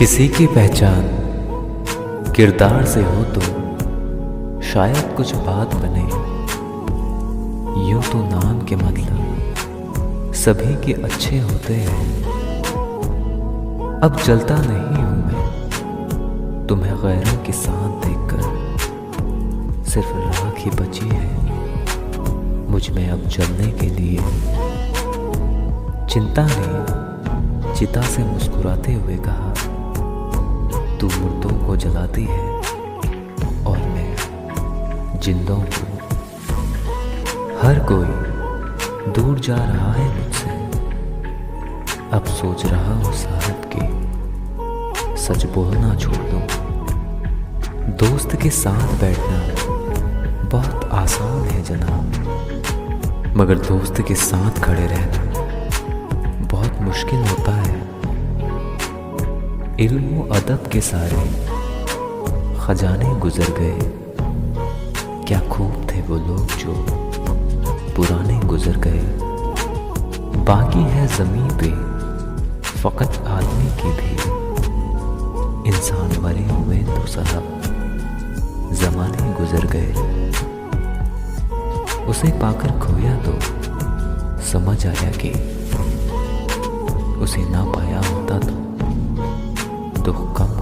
किसी की पहचान किरदार से हो तो शायद कुछ बात बने। यूं तो नाम के मतलब सभी के अच्छे होते हैं। अब जलता नहीं हूं मैं तुम्हें गैरों के साथ देखकर, सिर्फ राख ही बची है मुझ में अब जलने के लिए। चिंता ने चिता से मुस्कुराते हुए कहा, तू मुर्दों को जलाती है और मैं जिंदों को। हर कोई दूर जा रहा है मुझसे, अब सोच रहा हूँ साहब की सच बोलना छोड़ दूं। दोस्त के साथ बैठना बहुत आसान है जनाब, मगर दोस्त के साथ खड़े रहना बहुत मुश्किल होता है। इल्म व अदब के सारे खजाने गुजर गए, क्या खूब थे वो लोग जो पुराने गुजर गए। बाकी है ज़मीं पे फ़कत आदमी की भी, इंसान मरे हुए तो साहब ज़माने गुजर गए। उसे पाकर खोया तो समझ आया कि उसे ना पाया होता तो दुख कम